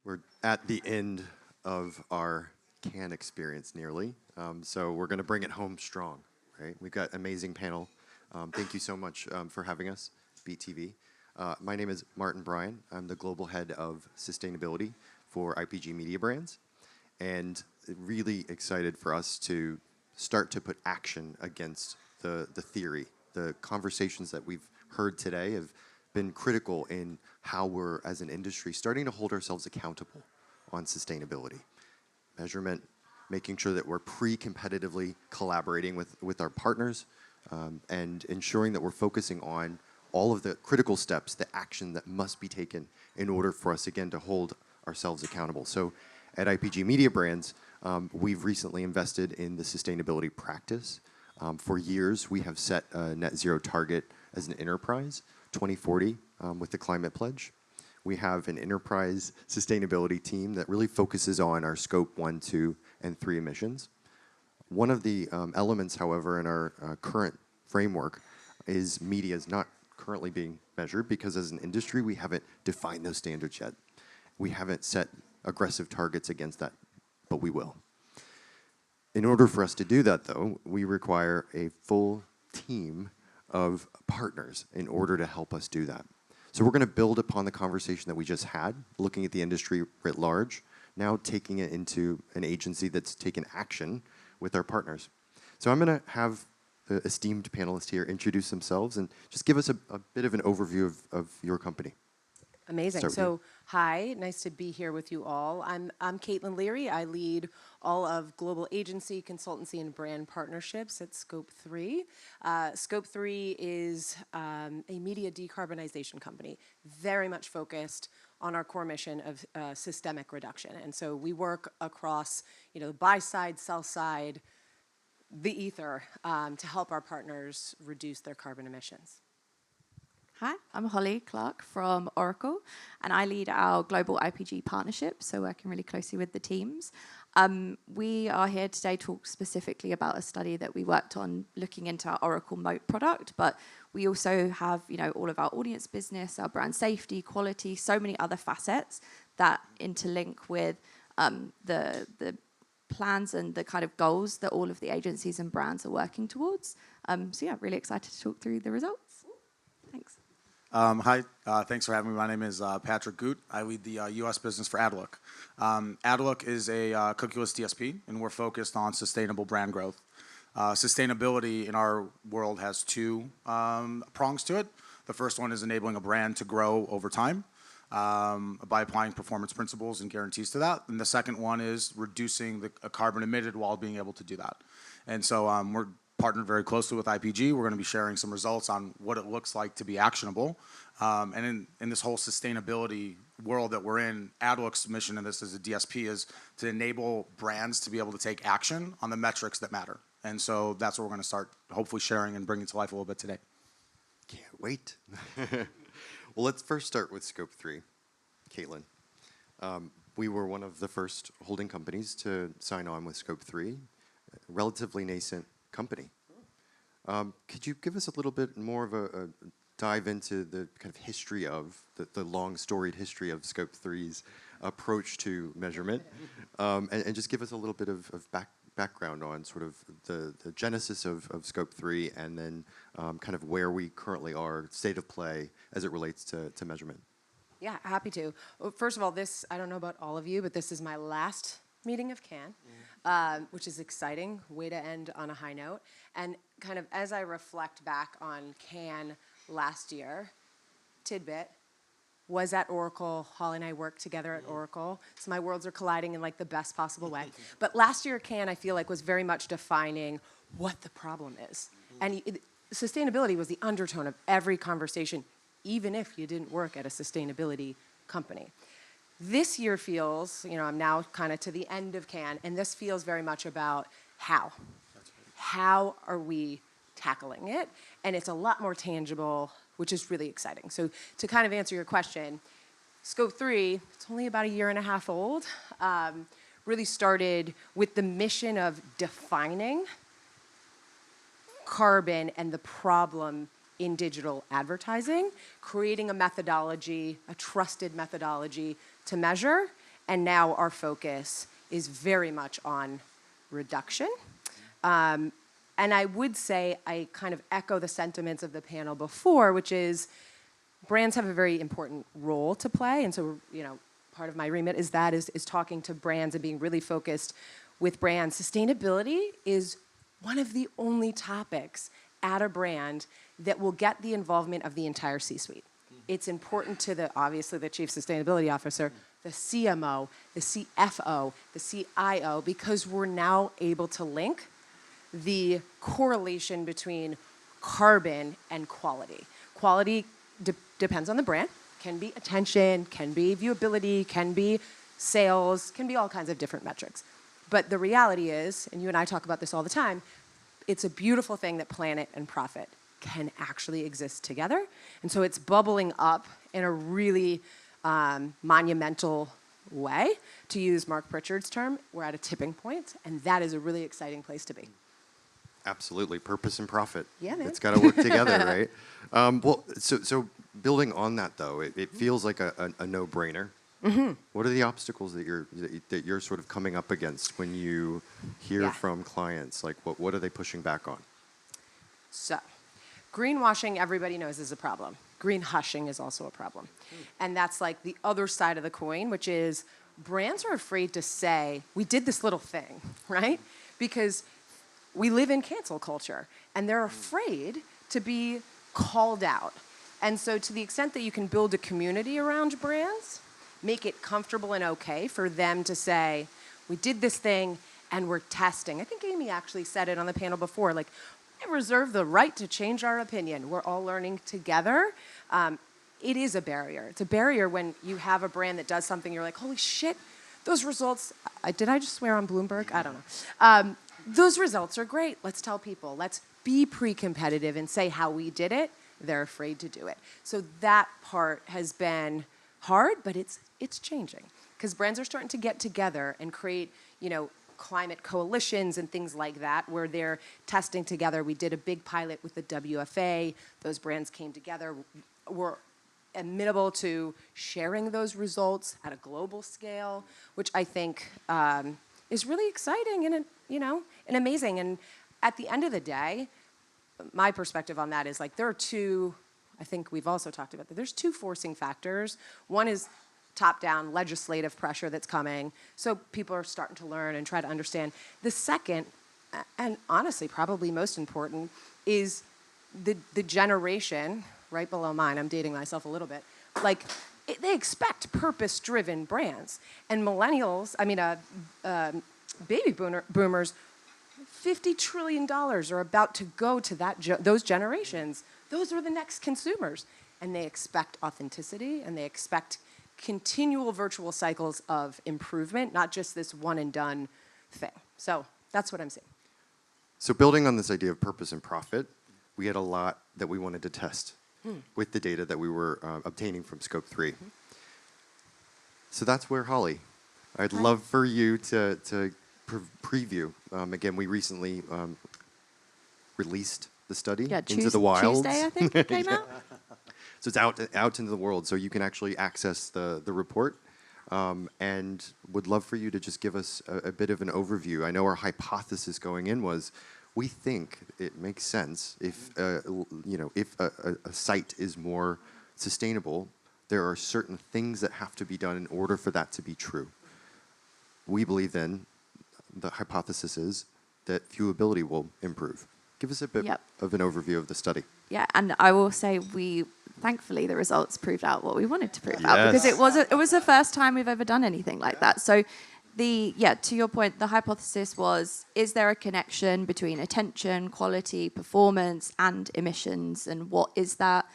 We're at the end of our Cannes experience nearly, so we're going to bring it home strong, right? We've got an amazing panel. Thank you so much for having us, BTV. My name is Martin Bryan. I'm the global head of sustainability for IPG Media Brands, and really excited for us to start to put action against the theory. The conversations that we've heard today have been critical in how we're, as an industry, starting to hold ourselves accountable on sustainability. Measurement, making sure that we're pre-competitively collaborating with our partners, and ensuring that we're focusing on all of the critical steps, the action that must be taken in order for us, again, to hold ourselves accountable. So at IPG Media Brands, we've recently invested in the sustainability practice. For years, we have set a net zero target as an enterprise, 2040, with the Climate Pledge. We have an enterprise sustainability team that really focuses on our Scope 1, 2, and 3 emissions. One of the elements, however, in our current framework is media is not currently being measured because as an industry, we haven't defined those standards yet. We haven't set aggressive targets against that, but we will. In order for us to do that, though, we require a full team of partners in order to help us do that. So we're going to build upon the conversation that we just had, looking at the industry writ large, now taking it into an agency that's taken action with our partners. So I'm going to have the esteemed panelists here introduce themselves and just give us a bit of an overview of your company. Amazing. So, hi, nice to be here with you all. I'm Caitlin Leary. I lead all of global agency, consultancy, and brand partnerships at Scope3. Scope3 is a media decarbonization company, very much focused on our core mission of systemic reduction. And so we work across, the buy side, sell side, the ether, to help our partners reduce their carbon emissions. Hi, I'm Holly Clark from Oracle, and I lead our global IPG partnership, so working really closely with the teams. We are here today to talk specifically about a study that we worked on looking into our Oracle Moat product, but we also have, all of our audience business, our brand safety, quality, so many other facets that interlink with the plans and the kind of goals that all of the agencies and brands are working towards. So yeah, really excited to talk through the results. Thanks. Hi, thanks for having me. My name is Patrick Goot. I lead the US business for Adlook. Adlook is a cookieless DSP, and we're focused on sustainable brand growth. Sustainability in our world has two prongs to it. The first one is enabling a brand to grow over time by applying performance principles and guarantees to that. And the second one is reducing the carbon emitted while being able to do that. And so we're partnered very closely with IPG. We're going to be sharing some results on what it looks like to be actionable. And in this whole sustainability world that we're in, Adlook's mission in this as a DSP is to enable brands to be able to take action on the metrics that matter. And so that's what we're going to start hopefully sharing and bringing to life a little bit today. Can't wait. Well, let's first start with Scope3. Caitlin, we were one of the first holding companies to sign on with Scope3, a relatively nascent company. Could you give us a little bit more of a dive into the kind of history of, the long storied history of Scope3's approach to measurement, and just give us a little bit of background on sort of the genesis of Scope3 and then kind of where we currently are, state of play as it relates to measurement. Yeah, happy to. Well, first of all, I don't know about all of you, but this is my last meeting of Cannes, which is exciting, way to end on a high note. And kind of as I reflect back on Cannes last year, tidbit, was at Oracle. Holly and I worked together at Oracle, so my worlds are colliding in like the best possible way. But last year Cannes, I feel like, was very much defining what the problem is. And sustainability was the undertone of every conversation, even if you didn't work at a sustainability company. This year feels, I'm now kind of to the end of Cannes, and this feels very much about how. How are we tackling it? And it's a lot more tangible, which is really exciting. So to kind of answer your question, Scope3, it's only about a year and a half old, really started with the mission of defining carbon and the problem in digital advertising, creating a methodology, a trusted methodology to measure, And now our focus is very much on reduction. And I would say I kind of echo the sentiments of the panel before, which is brands have a very important role to play. And so, part of my remit is talking to brands and being really focused with brands. Sustainability is one of the only topics at a brand that will get the involvement of the entire C-suite. It's important to obviously the Chief Sustainability Officer, the CMO, the CFO, the CIO, because we're now able to link the correlation between carbon and quality. Quality depends on the brand, can be attention, can be viewability, can be sales, can be all kinds of different metrics. But the reality is, and you and I talk about this all the time, it's a beautiful thing that planet and profit can actually exist together. And so it's bubbling up in a really monumental way. To use Mark Pritchard's term, we're at a tipping point, and that is a really exciting place to be. Absolutely, purpose and profit. Yeah, man. It's got to work together, right? Well, so building on that though, it feels like a no-brainer. Mm-hmm. What are the obstacles that you're sort of coming up against when you hear from clients? Like, what are they pushing back on? So, greenwashing, everybody knows, is a problem. Green hushing is also a problem. And that's like the other side of the coin, which is brands are afraid to say, we did this little thing, right? Because we live in cancel culture, and they're afraid to be called out. And so to the extent that you can build a community around brands, make it comfortable and okay for them to say, we did this thing and we're testing. I think Amy actually said it on the panel before, like, we reserve the right to change our opinion. We're all learning together. It is a barrier. It's a barrier when you have a brand that does something, you're like, holy shit, those results, did I just swear on Bloomberg? I don't know. Those results are great. Let's tell people. Let's be pre-competitive and say how we did it. They're afraid to do it. So that part has been hard, but it's changing because brands are starting to get together and create, climate coalitions and things like that where they're testing together. We did a big pilot with the WFA. Those brands came together, were amenable to sharing those results at a global scale, which I think is really exciting and and amazing. And at the end of the day, my perspective on that is like there are two, I think we've also talked about that, there's two forcing factors. One is top-down legislative pressure that's coming, so people are starting to learn and try to understand. The second, and honestly probably most important, is the generation right below mine. I'm dating myself a little bit. Like, they expect purpose-driven brands. And millennials, baby boomers, $50 trillion are about to go to those generations. Those are the next consumers. And they expect authenticity, and they expect continual virtual cycles of improvement, not just this one-and-done thing. So that's what I'm seeing. So building on this idea of purpose and profit, we had a lot that we wanted to test with the data that we were obtaining from Scope3. So that's where, Holly, I'd love for you to preview. Again, we recently released the study into the wild. Tuesday, I think, it came out. So it's out into the world, so you can actually access the report. And would love for you to just give us a bit of an overview. I know our hypothesis going in was, we think it makes sense if a site is more sustainable, there are certain things that have to be done in order for that to be true. We believe then the hypothesis is that viewability will improve. Give us a bit of an overview of the study. Yeah, and I will say thankfully the results proved out what we wanted to prove out, because it was the first time we've ever done anything like that. So to your point, the hypothesis was, is there a connection between attention, quality, performance, and emissions? And what is that?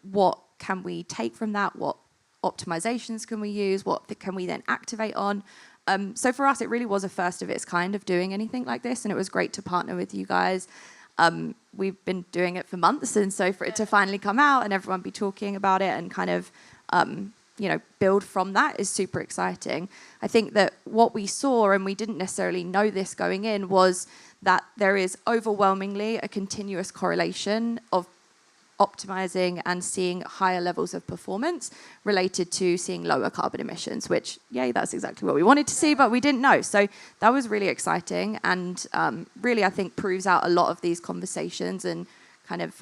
What can we take from that? What optimizations can we use? What can we then activate on? So for us, it really was a first of its kind of doing anything like this, and it was great to partner with you guys. We've been doing it for months, and so for it to finally come out and everyone be talking about it and kind of, build from that is super exciting. I think that what we saw, and we didn't necessarily know this going in, was that there is overwhelmingly a continuous correlation of optimizing and seeing higher levels of performance related to seeing lower carbon emissions, which, yay, that's exactly what we wanted to see, but we didn't know. So that was really exciting, and really, I think, proves out a lot of these conversations and kind of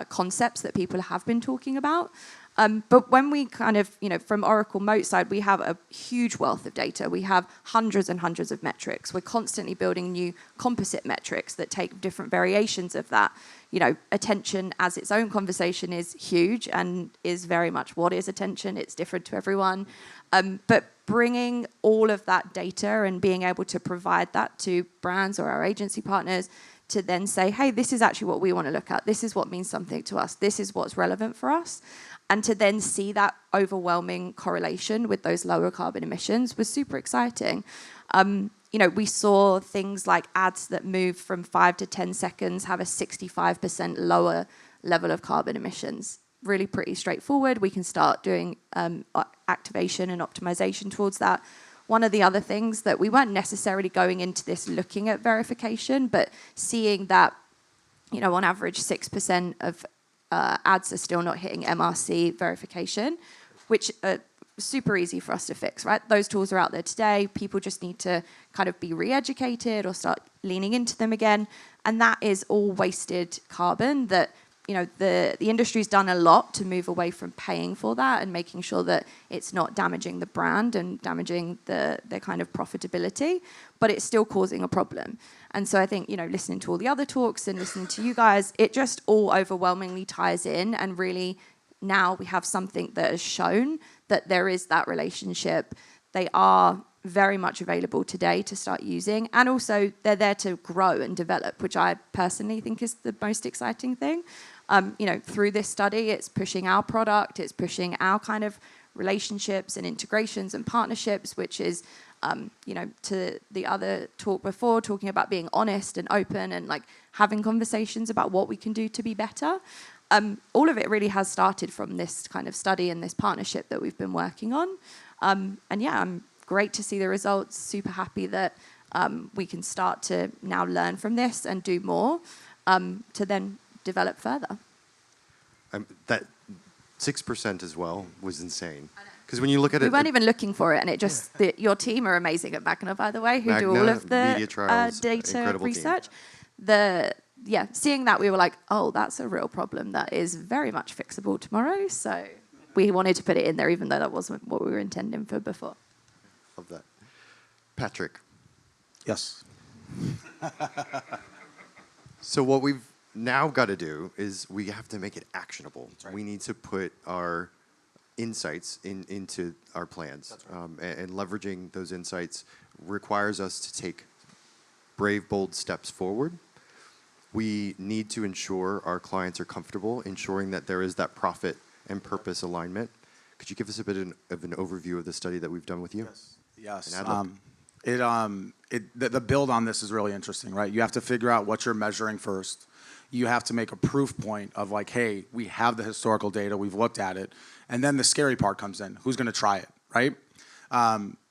concepts that people have been talking about. But when we kind of, from Oracle Moat side, we have a huge wealth of data. We have hundreds and hundreds of metrics. We're constantly building new composite metrics that take different variations of that. Attention as its own conversation is huge and is very much what is attention. It's different to everyone. But bringing all of that data and being able to provide that to brands or our agency partners to then say, hey, this is actually what we want to look at. This is what means something to us. This is what's relevant for us. And to then see that overwhelming correlation with those lower carbon emissions was super exciting. We saw things like ads that move from 5 to 10 seconds have a 65% lower level of carbon emissions. Really pretty straightforward. We can start doing activation and optimization towards that. One of the other things that we weren't necessarily going into this looking at verification, but seeing that, on average, 6% of ads are still not hitting MRC verification, which are super easy for us to fix, right? Those tools are out there today. People just need to kind of be re-educated or start leaning into them again. And that is all wasted carbon that, the industry's done a lot to move away from paying for that and making sure that it's not damaging the brand and damaging the kind of profitability, but it's still causing a problem. And so I think, listening to all the other talks and listening to you guys, it just all overwhelmingly ties in, and really now we have something that has shown that there is that relationship. They are very much available today to start using, and also they're there to grow and develop, which I personally think is the most exciting thing. Through this study, it's pushing our product, it's pushing our kind of relationships and integrations and partnerships, which is, to the other talk before, talking about being honest and open and like having conversations about what we can do to be better. All of it really has started from this kind of study and this partnership that we've been working on. I'm great to see the results, super happy that we can start to now learn from this and do more to then develop further. That 6% as well was insane. Because when you look at we it... We weren't even looking for it, and it just... your team are amazing at Magna, by the way, who Magna, do all of the media trials, data research. Seeing that, we were like, oh, that's a real problem that is very much fixable tomorrow. So we wanted to put it in there, even though that wasn't what we were intending for before. Love that. Patrick. Yes. So what we've now got to do is we have to make it actionable. Right. We need to put our insights into our plans. Right. And leveraging those insights requires us to take brave, bold steps forward. We need to ensure our clients are comfortable, ensuring that there is that profit and purpose alignment. Could you give us a bit of an overview of the study that we've done with you? Yes. The build on this is really interesting, right? You have to figure out what you're measuring first. You have to make a proof point of like, hey, we have the historical data, we've looked at it, and then the scary part comes in. Who's going to try it, right?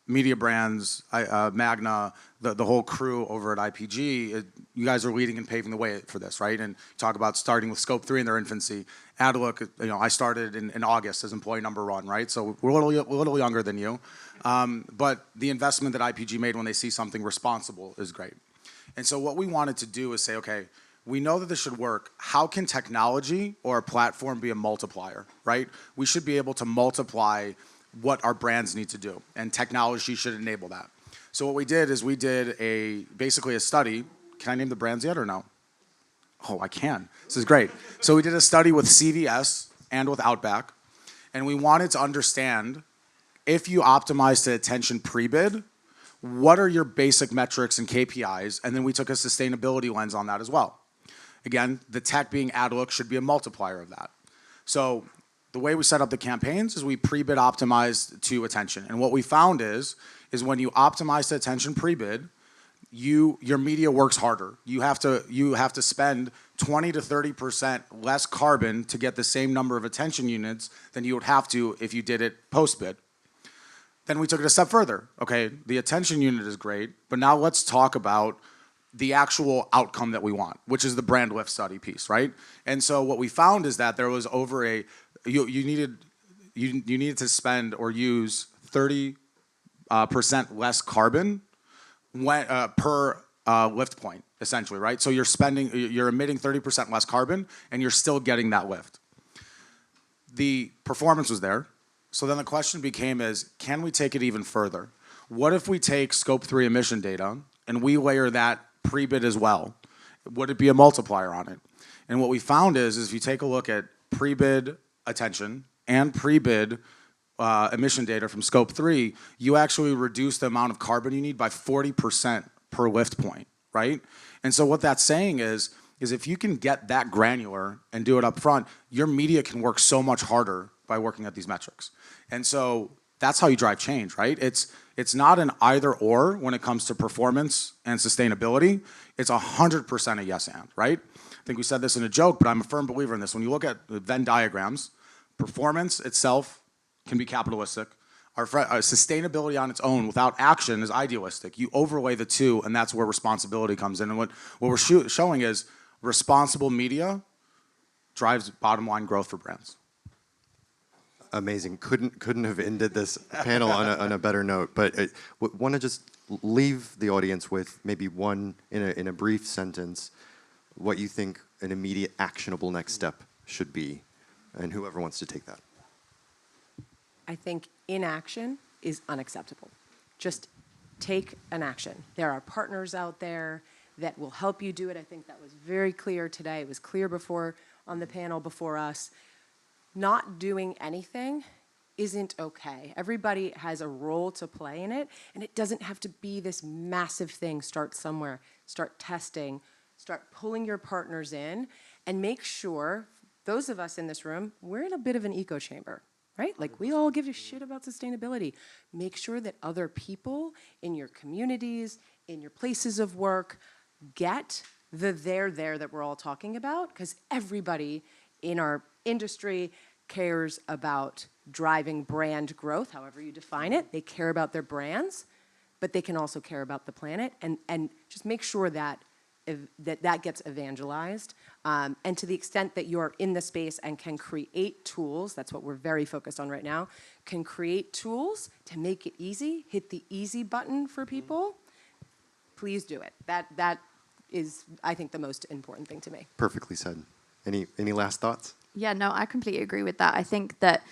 Media brands, Magna, the whole crew over at IPG, you guys are leading and paving the way for this, right? And talk about starting with Scope3 in their infancy. Adlook, I started in August as employee number 1, right? So we're a little younger than you. But the investment that IPG made when they see something responsible is great. And so what we wanted to do is say, okay, we know that this should work. How can technology or a platform be a multiplier, right? We should be able to multiply what our brands need to do, and technology should enable that. So what we did is we did basically a study. Can I name the brands yet or no? Oh, I can. This is great. So we did a study with CVS and with Outback, and we wanted to understand if you optimize to attention pre-bid, what are your basic metrics and KPIs? And then we took a sustainability lens on that as well. Again, the tech being Adlook should be a multiplier of that. So the way we set up the campaigns is we pre-bid optimized to attention. And what we found is when you optimize to attention pre-bid, your media works harder. You have to spend 20 to 30% less carbon to get the same number of attention units than you would have to if you did it post-bid. Then we took it a step further. Okay, the attention unit is great, but now let's talk about the actual outcome that we want, which is the brand lift study piece, right? And so what we found is that there was over you needed to spend or use 30% less carbon per lift point, essentially, right? So you're emitting 30% less carbon, and you're still getting that lift. The performance was there. So then the question became can we take it even further? What if we take Scope 3 emission data and we layer that pre-bid as well? Would it be a multiplier on it? And what we found is if you take a look at pre-bid attention and pre-bid emission data from Scope 3, you actually reduce the amount of carbon you need by 40% per lift point, right? And so what that's saying is if you can get that granular and do it up front, your media can work so much harder by working at these metrics. And so that's how you drive change, right? It's not an either or when it comes to performance and sustainability. It's 100% a yes and, right? I think we said this in a joke, but I'm a firm believer in this. When you look at the Venn diagrams, performance itself can be capitalistic. Our sustainability on its own without action is idealistic. You overlay the two, and that's where responsibility comes in. And what we're showing is responsible media drives bottom line growth for brands. Amazing. Couldn't have ended this panel on a better note. But want to just leave the audience with maybe one in a brief sentence what you think an immediate actionable next step should be, and whoever wants to take that. I think inaction is unacceptable. Just take an action. There are partners out there that will help you do it. I think that was very clear today. It was clear before on the panel before us. Not doing anything isn't okay. Everybody has a role to play in it, and it doesn't have to be this massive thing. Start somewhere, start testing, start pulling your partners in, and make sure, those of us in this room, we're in a bit of an echo chamber, right? Like, we all give a shit about sustainability. Make sure that other people in your communities, in your places of work, get the there that we're all talking about, because everybody in our industry cares about driving brand growth, however you define it. They care about their brands, but they can also care about the planet, and just make sure that that gets evangelized. And to the extent that you're in the space and can create tools, that's what we're very focused on right now, can create tools to make it easy, hit the easy button for people, please do it. That is, I think, the most important thing to me. Perfectly said. Any last thoughts? Yeah, no, I completely agree with that. I think that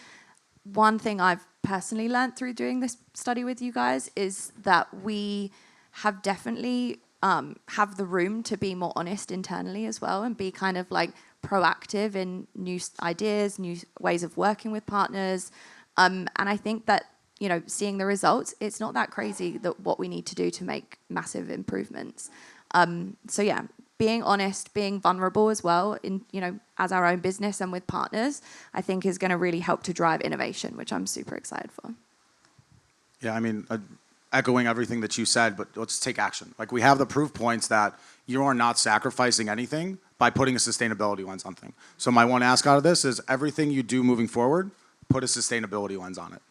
one thing I've personally learned through doing this study with you guys is that we have definitely have the room to be more honest internally as well, and be kind of like proactive in new ideas, new ways of working with partners. And I think that, you know, seeing the results, it's not that crazy that what we need to do to make massive improvements. So yeah, being honest, being vulnerable as well in, you know, as our own business and with partners, I think is going to really help to drive innovation, which I'm super excited for. Yeah, I mean, echoing everything that you said, but let's take action. Like, we have the proof points that you are not sacrificing anything by putting a sustainability lens on things. So my one ask out of this is everything you do moving forward, put a sustainability lens on it.